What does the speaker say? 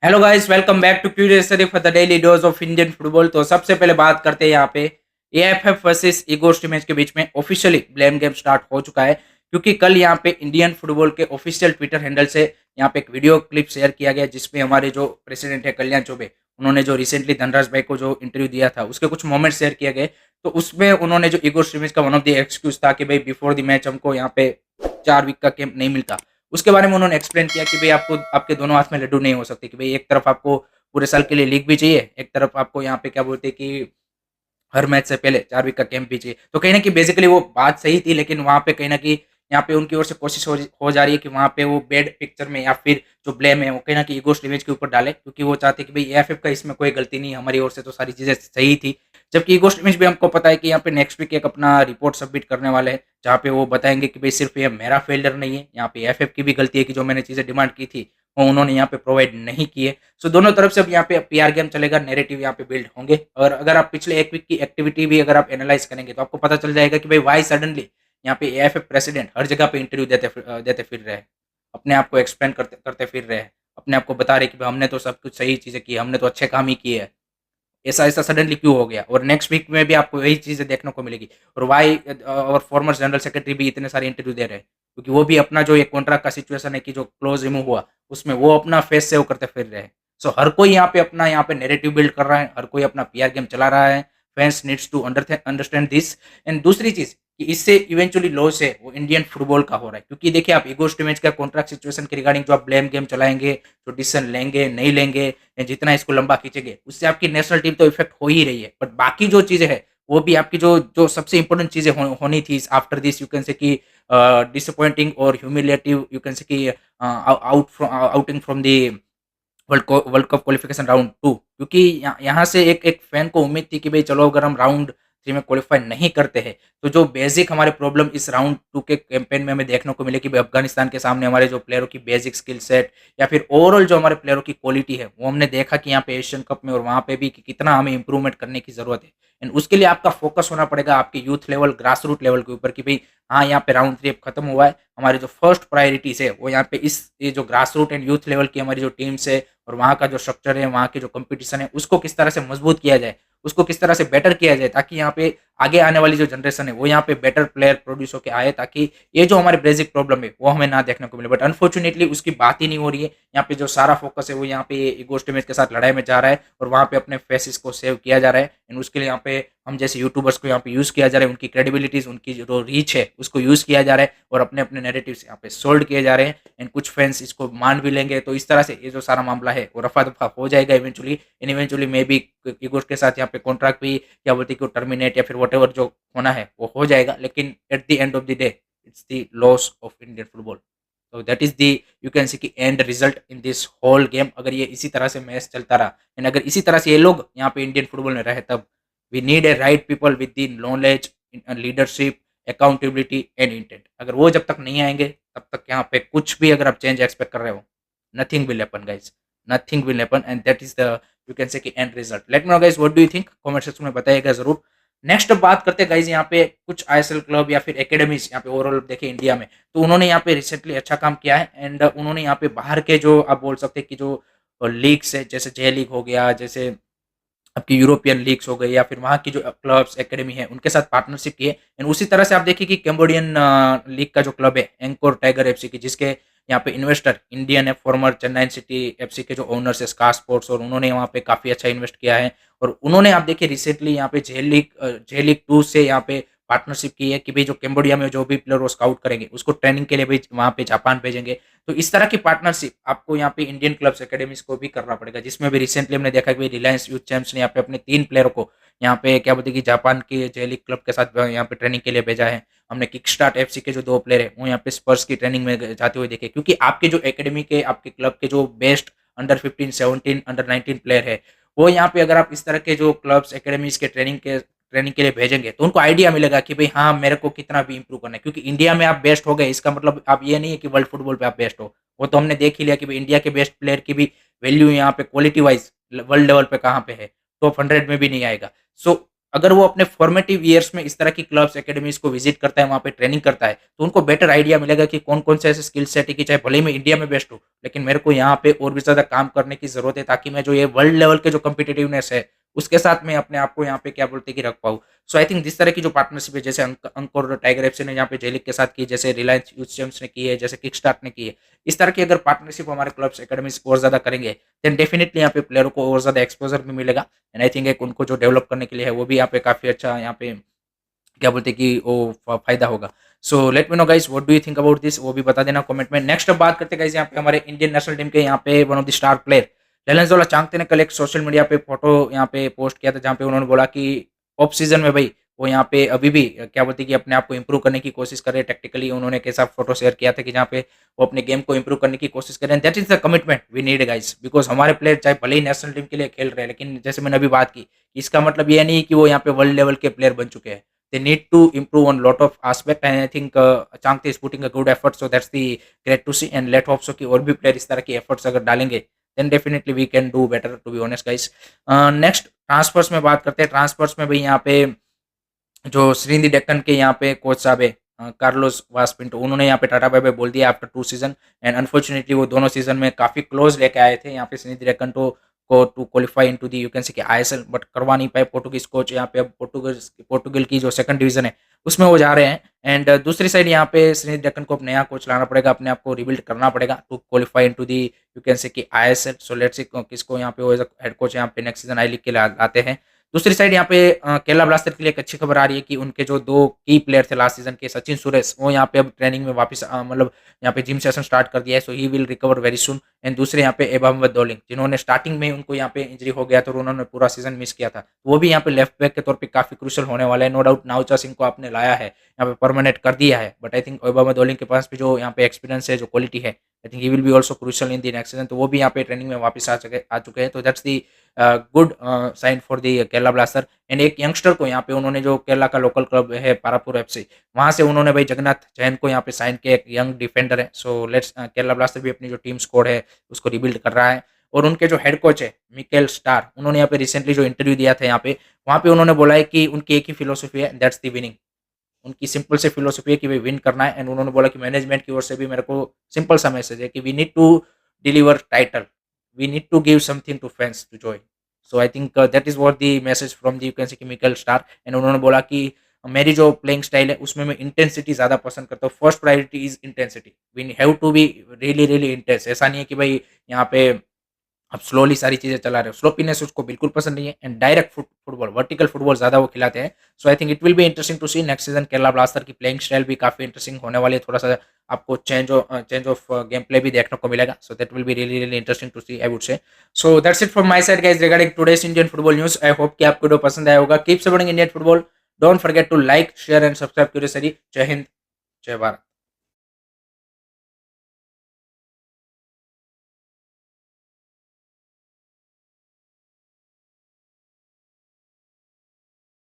Hello guys, welcome back to curious study for the daily dose of Indian football. तो सबसे पहले बात करते हैं यहाँ पे एएफएफ वर्सेस ईगोस्ट मैच के बीच में ऑफिशियली ब्लेम गेम स्टार्ट हो चुका है, क्योंकि कल यहाँ पे इंडियन फुटबॉल के ऑफिशियल ट्विटर हैंडल से यहाँ पे एक वीडियो क्लिप शेयर किया गया, जिसमें हमारे जो प्रेसिडेंट है कल्याण चौबे, उन्होंने जो रिसेंटली धनराज भाई को जो इंटरव्यू दिया था उसके कुछ मोमेंट शेयर किए गए। तो उसमें उन्होंने जो ईगोस्ट मैच का वन ऑफ द एक्सक्यूज था कि भाई बिफोर द मैच हमको यहाँ पे 4 वीक का कैंप नहीं मिलता, उसके बारे में उन्होंने एक्सप्लेन किया कि भाई आपको आपके दोनों हाथ में लड्डू नहीं हो सकते, कि भाई एक तरफ आपको पूरे साल के लिए लीग भी चाहिए, एक तरफ आपको यहाँ पे क्या बोलते हैं कि हर मैच से पहले 4 वीक का कैंप भी चाहिए। तो कहीं ना कहीं बेसिकली वो बात सही थी, लेकिन वहाँ पे कहीं ना कहीं यहाँ पे उनकी ओर से कोशिश हो जा रही है कि वहाँ पे वो बैड पिक्चर में या फिर जो ब्लेम है वो कहीं ना कहीं ईगो इमेज के ऊपर डाले, क्योंकि वो चाहते कि भाई एएफएफ का इसमें कोई गलती नहीं, हमारी ओर से तो सारी चीजें सही थी। जबकि ईगो इमेज भी हमको पता है कि यहाँ पे नेक्स्ट वीक एक अपना रिपोर्ट सबमिट करने वाले हैं, जहाँ पे वो बताएंगे कि भाई सिर्फ ये मेरा फेलियर नहीं है, यहाँ पे एएफएफ की भी गलती है कि जो मैंने चीजें डिमांड की थी वो उन्होंने यहाँ पे प्रोवाइड नहीं किए। सो दोनों तरफ से अब यहाँ पे पीआर गेम चलेगा, नैरेटिव यहाँ पे बिल्ड होंगे। और अगर आप पिछले एक वीक की एक्टिविटी भी अगर आप एनालाइज करेंगे तो आपको पता चल जाएगा कि भाई वाई सडनली यहाँ पे एएफएफ प्रेसिडेंट हर जगह पे इंटरव्यू देते फिर रहे हैं, अपने आप को एक्सप्लेन करते करते फिर रहे हैं, अपने आप को बता रहे कि भाई हमने तो सब कुछ सही चीजें की, हमने तो अच्छे काम ही किए हैं। ऐसा ऐसा सडनली क्यों हो गया? और नेक्स्ट वीक में भी आपको यही चीजें देखने को मिलेगी। और वाई और फॉर्मर जनरल सेक्रेटरी भी इतने सारे इंटरव्यू दे रहे हैं, क्योंकि वो भी अपना जो ये कॉन्ट्रैक्ट का सिचुएशन है कि जो क्लोज रिमूव हुआ उसमें वो अपना फेस सेव करते फिर रहे हैं। सो हर कोई यहाँ पे अपना यहाँ पे नैरेटिव बिल्ड कर रहा है, हर कोई अपना पीआर गेम चला रहा है। Fans needs to understand this. And दूसरी चीज कि इससे इवेंचुअली लॉस है वो इंडियन फुटबॉल का हो रहा है, क्योंकि देखिए आप ईगोस्ट मैच का कॉन्ट्रैक्ट सिचुएशन के रिगार्डिंग जो आप ब्लेम गेम चलाएंगे, जो डिसीजन लेंगे नहीं लेंगे, या जितना इसको लंबा खींचेंगे, उससे आपकी नेशनल टीम तो इफेक्ट हो ही रही है, बट बाकी जो चीजें हैं वो भी आपकी जो जो सबसे इंपॉर्टेंट चीजें होनी थी after this, you can say कि डिसअपॉइंटिंग और ह्यूमिलेटिव, यू कैन से कि outing from the world cup qualification round 2। क्योंकि यहाँ से एक एक फैन को उम्मीद थी कि भाई चलो अगर हम राउंड 3 में क्वालिफाई नहीं करते हैं तो जो बेसिक हमारे प्रॉब्लम इस राउंड 2 के कैंपेन में हमें देखने को मिले कि भाई अफगानिस्तान के सामने हमारे जो प्लेयरों की बेसिक स्किल सेट या फिर ओवरऑल जो हमारे प्लेयरों की क्वालिटी है वो हमने देखा कि यहाँ पे एशियन कप में और वहाँ पे भी कि कितना हमें इंप्रूवमेंट करने की जरूरत है। एंड उसके लिए आपका फोकस होना पड़ेगा आपके youth level, grass root level के ऊपर कि भाई हाँ यहाँ पे राउंड 3 खत्म हुआ है, हमारी जो फर्स्ट प्रायोरिटीज है वो यहाँ पे इस ये जो grass root and youth level की हमारी जो टीम्स है और वहाँ का जो स्ट्रक्चर है, वहाँ के जो कंपटीशन है, उसको किस तरह से मजबूत किया जाए, उसको किस तरह से बेटर किया जाए, ताकि यहाँ पे आगे आने वाली जो जनरेशन है वो यहाँ पे बेटर प्लेयर प्रोड्यूस होकर आए, ताकि ये जो हमारे बेसिक प्रॉब्लम है वो हमें ना देखने को मिले। बट अनफॉर्चुनेटली उसकी बात ही नहीं हो रही है। यहाँ पे जो सारा फोकस है वो यहाँ पे इगोस्ट इमेज के साथ लड़ाई में जा रहा है और वहाँ पे अपने फेसेस को सेव किया जा रहा है। एंड उसके लिए यहाँ पे हम जैसे यूट्यूबर्स को यहाँ पे यूज किया जा रहा है, उनकी क्रेडिबिलिटीज, उनकी जो रीच है उसको यूज किया जा रहा है और अपने अपने नैरेटिव्स यहाँ पे सोल्ड किए जा रहे हैं। एंड कुछ फैंस इसको मान भी लेंगे, तो इस तरह से ये जो सारा मामला है वो रफा दफा हो जाएगा eventually. And eventually may be इगोस्ट के साथ यहाँ पे कॉन्ट्रैक्ट भी क्या बोलते हैं कि टर्मिनेट या फिर वट जो होना है वो हो जाएगा, लेकिन at the end of the day it's the loss of Indian football. तो that is the, you can see की end result in this whole game. अगर ये इसी तरह से मैच चलता रहा एंड अगर इसी तरह से ये लोग यहाँ पे इंडियन फुटबॉल में रहे, तब we need a right people with the knowledge, leadership, accountability and intent. अगर वो जब तक नहीं आएंगे तब तक यहाँ पे कुछ भी अगर आप चेंज एक्सपेक्ट कर रहे हो, nothing will happen guys, nothing will happen. And that is the, you can say कि end result. Let me know guys what do you think, comment section में बताइएगा जरूर। नेक्स्ट बात करते हैं गाइज यहाँ पे कुछ आईएसएल क्लब या फिर एकेडमीज यहाँ पे ओवरऑल देखे इंडिया में, तो उन्होंने यहाँ पे रिसेंटली अच्छा काम किया है। एंड उन्होंने यहाँ पे बाहर के जो आप बोल सकते हैं कि जो लीग्स है, जैसे जे लीग हो गया, जैसे आपकी यूरोपियन लीग्स हो गई, या फिर वहाँ की जो क्लब्स एकेडमी है उनके साथ पार्टनरशिप की है। एंड उसी तरह से आप देखिए कि कैम्बोडियन लीग का जो क्लब है एंकोर टाइगर एफसी की, जिसके यहाँ पे इन्वेस्टर इंडियन है, फॉर्मर चेन्नई सिटी एफसी के जो ओनर्स है स्काई स्पोर्ट्स, और उन्होंने वहाँ पे काफी अच्छा इन्वेस्ट किया है। और उन्होंने आप देखिए रिसेंटली यहाँ पे जे लीग 2 से यहाँ पे पार्टनरशिप की है कि भाई जो कैम्बोडिया में जो भी प्लेयर वो स्काउट करेंगे उसको ट्रेनिंग के लिए भी वहाँ पे जापान भेजेंगे। तो इस तरह की पार्टनरशिप आपको यहाँ पे इंडियन क्लब्स एकेडमीज को भी करना पड़ेगा, जिसमें भी रिसेंटली हमने देखा कि रिलायंस यूथ चैंप्स ने यहाँ पे अपने 3 प्लेयरों को यहाँ पे क्या बोलते हैं कि जापान के जे लीग क्लब के साथ यहाँ पे ट्रेनिंग के लिए भेजा है। हमने किक स्टार्ट एफसी के जो 2 प्लेयर है वो यहाँ पे स्पर्स की ट्रेनिंग में जाते हुए देखे, क्योंकि आपके जो एकेडमी के आपके क्लब के जो बेस्ट अंडर 15, 17, अंडर 19 प्लेयर है वो यहाँ पे अगर आप इस तरह के जो क्लब्स एकेडमीज के ट्रेनिंग के लिए भेजेंगे तो उनको आइडिया मिलेगा कि भाई हाँ मेरे को कितना भी इंप्रूव करना है। क्योंकि इंडिया में आप बेस्ट हो गए इसका मतलब आप ये नहीं है कि वर्ल्ड फुटबॉल पे आप बेस्ट हो, वो तो हमने देख ही लिया कि भाई इंडिया के बेस्ट प्लेयर की भी वैल्यू यहाँ पे क्वालिटी वाइज वर्ल्ड लेवल पे कहाँ पे है, टॉप 100 में भी नहीं आएगा। सो अगर वो अपने फॉर्मेटिव ईयर्स में इस तरह की क्लब्स एकेडमीज को विजिट करता है, वहाँ पे ट्रेनिंग करता है, तो उनको बेटर आइडिया मिलेगा कि कौन-कौन से ऐसे स्किल सेट है कि चाहे भले ही मैं इंडिया में बेस्ट हूँ, लेकिन मेरे को यहाँ पे और भी ज़्यादा काम करने की ज़रूरत है ताकि मैं जो ये वर्ल्ड लेवल के जो कॉम्पिटिटिवनेस है, उसके साथ मैं अपने आप को यहाँ पे क्या बोलते हैं कि रख पाऊँ। सो आई थिंक जिस तरह की जो पार्टनरशिप है, जैसे अंक और टाइगर एफसी ने यहाँ पे जे लीग के साथ की, जैसे रिलायंस यूथ चैम्प्स ने की है, जैसे किकस्टार्ट ने की है, इस तरह की अगर पार्टनरशिप हमारे क्लब्स एकेडमीज और ज़्यादा करेंगे, देन डेफिनिटली यहाँ पे प्लेयरों को और ज़्यादा एक्सपोज़र भी मिलेगा। एंड आई थिंक एक उनको जो डेवलप करने के लिए है, वो भी यहाँ पे काफ़ी अच्छा यहाँ पे क्या बोलते हैं कि वो फ़ायदा होगा। So let me know guys what do you think about this, वो भी बता देना कमेंट में। नेक्स्ट अब बात करते हैं गाइस यहाँ पे हमारे इंडियन नेशनल टीम के यहाँ पे one of the star player Lallianzuala Chhangte ने कल एक सोशल मीडिया पे फोटो यहाँ पे पोस्ट किया था, जहाँ पे उन्होंने बोला कि ऑफ सीजन में भाई वो यहाँ पे अभी भी क्या बोलते हैं कि अपने आप को इम्प्रूव करने की कोशिश करे टेक्टिकली। उन्होंने कैसा फोटो शेयर किया था कि जहाँ पे वो अपने गेम को इम्प्रूव करने की कोशिश करें। That is the commitment we need guys, because हमारे प्लेयर चाहे भले ही नेशनल टीम के लिए खेल रहे हैं, लेकिन जैसे मैंने अभी बात की, इसका मतलब ये नहीं कि वो यहाँ पे वर्ल्ड लेवल के प्लेयर बन चुके हैं। They need to improve on lot of aspect, and I think Changte is putting a good effort, so that's the great to see, and let hope so कि और भी प्लेयर इस तरह की एफर्ट्स अगर डालेंगे, then definitely we can do better, to be honest guys. Next transfers में बात करते हैं। ट्रांसफर्स में भाई यहाँ पे जो श्रीनिधि डेक्कन के यहाँ पे कोच साहब है कार्लोस वास पिंटो, उन्होंने यहाँ पे टाटा बाय बाय बोल दिया आफ्टर 2 सीजन। एंड अनफॉर्चुनेटली वो दोनों सीजन में काफी क्लोज लेके आए थे यहाँ पे श्रीनिधि डेक्कन को to qualify into the you can say कि आईएसएल, बट करवा नहीं पाए पोर्टुगीज कोच। यहाँ पे अब पोर्टुगल की जो सेकंड डिवीजन है उसमें वो जा रहे हैं। एंड दूसरी साइड यहाँ पे श्रीनिधि डेक्कन को अब नया कोच लाना पड़ेगा, अपने आप को रिबिल्ड करना पड़ेगा to qualify into the you can say कि आईएसएल। सो लेट्स सी किसको यहाँ पे वो एज हेड कोच यहाँ पे नेक्स्ट सीजन आई लीग के लिए आते हैं। दूसरी साइड यहाँ पे केरला ब्लास्टर के लिए एक अच्छी खबर आ रही है कि उनके जो 2 की प्लेयर थे लास्ट सीजन के, सचिन सुरेश, वो यहाँ पे अब ट्रेनिंग में वापस मतलब यहाँ पे जिम सेशन स्टार्ट कर दिया है। So he will recover very soon. And दूसरे यहाँ पे एबामवत दोलिंग, जिन्होंने स्टार्टिंग में उनको यहाँ पे इंजरी हो गया था और उन्होंने पूरा सीजन मिस किया था, वो भी यहाँ पे लेफ्ट बैक के तौर पे काफी क्रूशल होने वाला है। नो डाउट नाउचा सिंह को आपने लाया है यहाँ पे परमानेंट कर दिया है, बट आई थिंक एबामवत दोलिंग के पास भी जो यहाँ पे एक्सपीरियंस है, जो क्वालिटी है, I think he will be also crucial in the next season. तो वो भी यहाँ पे ट्रेनिंग में वापस आ चुके हैं। तो that's the good sign for the Kerala blaster. And एक यंगस्टर को यहाँ पे उन्होंने, जो केरला का लोकल क्लब है पारापुर एफसी, वहां से उन्होंने भाई जगन्नाथ जैन को यहाँ पे साइन किया, एक यंग डिफेंडर है। सो लेट्स केरला ब्लास्टर भी अपनी जो टीम स्क्वाड है उसको रिबिल्ड कर रहा है। और उनके जो हेड कोच है मिकेल स्टार, उन्होंने यहाँ पे रिसेंटली जो इंटरव्यू दिया था यहाँ पे, वहाँ पे उन्होंने बोला है कि उनकी एक ही फिलोसफी है, दैट्स द विनिंग। उनकी सिंपल से फिलोसफी है कि भाई विन करना है। एंड उन्होंने बोला कि मैनेजमेंट की ओर से भी मेरे को सिंपल सा मैसेज है कि we need to deliver title, we need to give something to fans to joy. So I think that is what the message from the you can say कि मिकेल स्टार। एंड उन्होंने बोला कि मेरी जो playing style है उसमें मैं intensity ज़्यादा पसंद करता हूँ। First priority is intensity, we have to be really really intense. ऐसा नहीं है कि भाई यहाँ पे अब स्लोली सारी चीज़ें चला रहे हो, स्लोपीनेस उसको बिल्कुल पसंद नहीं है। And direct football, vertical football ज़्यादा वो खिलाते हैं। So I think it will be interesting to see next season. Kerala blaster की प्लेइंग स्टाइल भी काफ़ी इंटरेस्टिंग होने वाली है, थोड़ा सा आपको चेंज ऑफ गेम प्ले भी देखने को मिलेगा। So that will be really really interesting to see, I would say. So that's it from my side guys regarding today's Indian football news. I hope कि आपको वीडियो पसंद आया होगा। Keep supporting Indian football, don't forget to like share and subscribe to जय हिंद, जय भारत।